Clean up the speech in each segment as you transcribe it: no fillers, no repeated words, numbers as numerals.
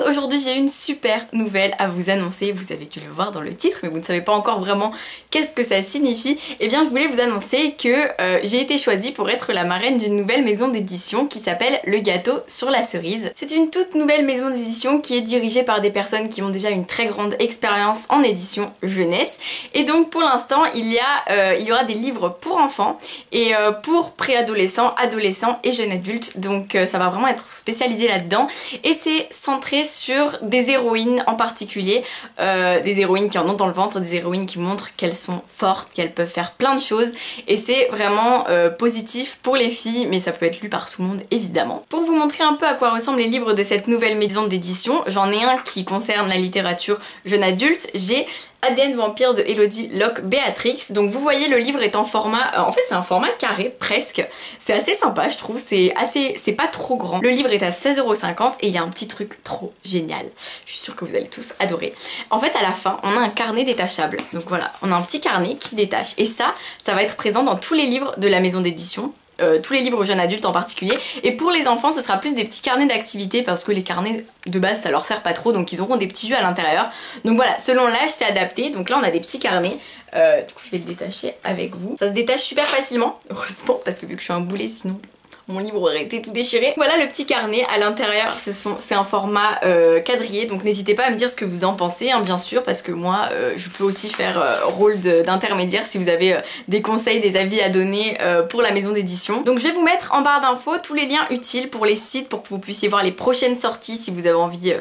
aujourd'hui j'ai une super nouvelle à vous annoncer. Vous avez dû le voir dans le titre mais vous ne savez pas encore vraiment qu'est-ce que ça signifie. Eh bien je voulais vous annoncer que j'ai été choisie pour être la marraine d'une nouvelle maison d'édition qui s'appelle Le Gâteau sur la Cerise. C'est une toute nouvelle maison d'édition qui est dirigée par des personnes qui ont déjà une très grande expérience en édition jeunesse. Et donc pour l'instant il y aura des livres pour enfants et pour préadolescents, adolescents et jeunes adultes. Donc ça va vraiment être spécialisé là-dedans. Et c'est centré sur des héroïnes en particulier, des héroïnes qui en ont dans le ventre, des héroïnes qui montrent qu'elles sont fortes, qu'elles peuvent faire plein de choses. Et c'est vraiment positif pour les filles, mais ça peut être lu par tout le monde évidemment. Pour vous montrer un peu à quoi ressemblent les livres de cette nouvelle maison d'édition, j'en ai un qui concerne la littérature jeune adulte. J'ai ADN Vampire de Elodie Locke Béatrix. Donc vous voyez le livre est en format, en fait c'est un format carré presque. C'est assez sympa je trouve, c'est pas trop grand. Le livre est à 16,50 € et il y a un petit truc trop génial. Je suis sûre que vous allez tous adorer. En fait à la fin on a un carnet détachable. Donc voilà, on a un petit carnet qui se détache et ça va être présent dans tous les livres de la maison d'édition. Tous les livres jeunes adultes en particulier, et pour les enfants ce sera plus des petits carnets d'activités parce que les carnets de base ça leur sert pas trop, donc ils auront des petits jeux à l'intérieur. Donc voilà, selon l'âge c'est adapté. Donc là on a des petits carnets, du coup je vais le détacher avec vous. Ça se détache super facilement, heureusement, parce que vu que je suis un boulet sinon mon livre aurait été tout déchiré. Voilà le petit carnet, à l'intérieur c'est un format quadrillé, donc n'hésitez pas à me dire ce que vous en pensez hein, bien sûr, parce que moi je peux aussi faire rôle d'intermédiaire si vous avez des conseils, des avis à donner pour la maison d'édition. Donc je vais vous mettre en barre d'infos tous les liens utiles pour les sites, pour que vous puissiez voir les prochaines sorties si vous avez envie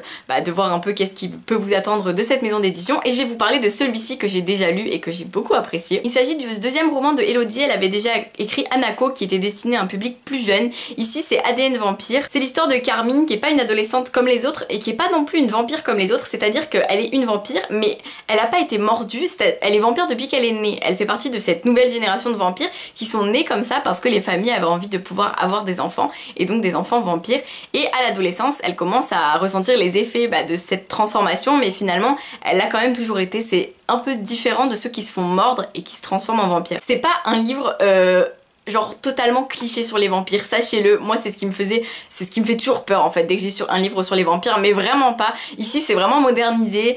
de voir un peu qu'est-ce qui peut vous attendre de cette maison d'édition. Et je vais vous parler de celui-ci que j'ai déjà lu et que j'ai beaucoup apprécié. Il s'agit du deuxième roman de Elodie. Elle avait déjà écrit Hanako qui était destiné à un public plus jeune. Ici c'est ADN Vampire. C'est l'histoire de Carmine qui est pas une adolescente comme les autres et qui est pas non plus une vampire comme les autres, c'est-à-dire qu'elle est une vampire mais elle a pas été mordue, elle est vampire depuis qu'elle est née. Elle fait partie de cette nouvelle génération de vampires qui sont nés comme ça parce que les familles avaient envie de pouvoir avoir des enfants et donc des enfants vampires. Et à l'adolescence elle commence à ressentir les effets de cette transformation, mais finalement elle a quand même toujours été, c'est un peu différent de ceux qui se font mordre et qui se transforment en vampires. C'est pas un livre genre totalement cliché sur les vampires, sachez-le. Moi c'est ce qui me fait toujours peur en fait dès que j'ai un livre sur les vampires, mais vraiment pas. Ici c'est vraiment modernisé,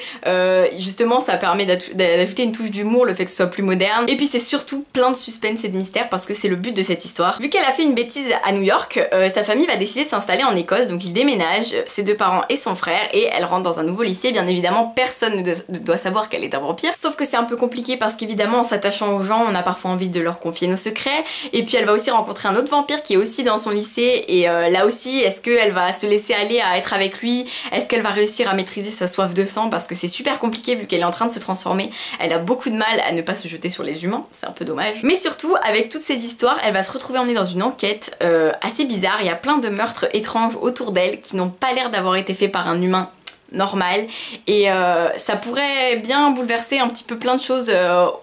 justement ça permet d'ajouter une touche d'humour, le fait que ce soit plus moderne, et puis c'est surtout plein de suspense et de mystère parce que c'est le but de cette histoire. Vu qu'elle a fait une bêtise à New York, sa famille va décider de s'installer en Écosse, donc ils déménagent, ses deux parents et son frère, et elle rentre dans un nouveau lycée. Bien évidemment personne ne doit savoir qu'elle est un vampire, sauf que c'est un peu compliqué parce qu'évidemment en s'attachant aux gens on a parfois envie de leur confier nos secrets. Et puis elle va aussi rencontrer un autre vampire qui est aussi dans son lycée, et là aussi est-ce qu'elle va se laisser aller à être avec lui, est-ce qu'elle va réussir à maîtriser sa soif de sang parce que c'est super compliqué vu qu'elle est en train de se transformer. Elle a beaucoup de mal à ne pas se jeter sur les humains, c'est un peu dommage. Mais surtout avec toutes ces histoires elle va se retrouver emmenée dans une enquête assez bizarre. Il y a plein de meurtres étranges autour d'elle qui n'ont pas l'air d'avoir été faits par un humain normal, et ça pourrait bien bouleverser un petit peu plein de choses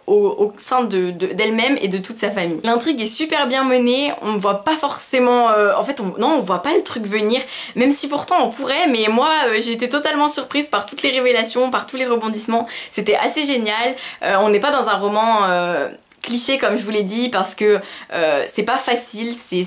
au sein d'elle-même et de toute sa famille. L'intrigue est super bien menée, on voit pas forcément en fait on voit pas le truc venir, même si pourtant on pourrait, mais moi j'ai été totalement surprise par toutes les révélations, par tous les rebondissements. C'était assez génial. On n'est pas dans un roman cliché comme je vous l'ai dit parce que c'est pas facile, c'est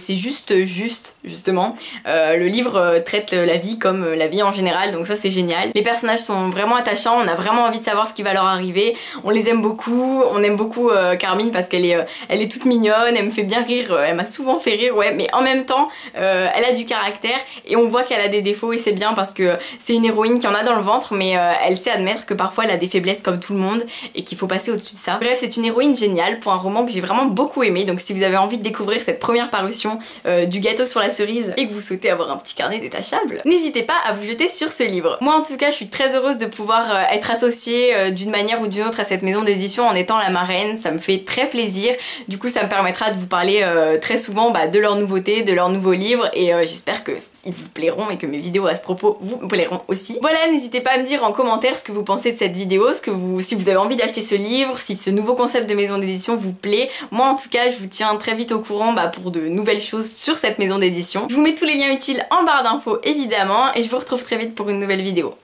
justement. Le livre traite la vie comme la vie en général, donc ça c'est génial. Les personnages sont vraiment attachants, on a vraiment envie de savoir ce qui va leur arriver. On les aime beaucoup, on aime beaucoup Carmine parce qu'elle est toute mignonne, elle me fait bien rire, elle m'a souvent fait rire, ouais, mais en même temps elle a du caractère et on voit qu'elle a des défauts, et c'est bien parce que c'est une héroïne qui en a dans le ventre, mais elle sait admettre que parfois elle a des faiblesses comme tout le monde et qu'il faut passer au-dessus de ça. Bref, c'est une héroïne géniale pour un roman que j'ai vraiment beaucoup aimé. Donc si vous avez envie de découvrir cette première parution du Gâteau sur la Cerise et que vous souhaitez avoir un petit carnet détachable, n'hésitez pas à vous jeter sur ce livre. Moi en tout cas je suis très heureuse de pouvoir être associée d'une manière ou d'une autre à cette maison d'édition en étant la marraine, ça me fait très plaisir. Du coup ça me permettra de vous parler très souvent de leurs nouveautés, de leurs nouveaux livres, et j'espère que ils vous plairont et que mes vidéos à ce propos vous plairont aussi. Voilà, n'hésitez pas à me dire en commentaire ce que vous pensez de cette vidéo, si vous avez envie d'acheter ce livre, si ce nouveau concept de maison d'édition vous plaît. Moi en tout cas je vous tiens très vite au courant pour de nouvelles choses sur cette maison d'édition. Je vous mets tous les liens utiles en barre d'infos évidemment, et je vous retrouve très vite pour une nouvelle vidéo.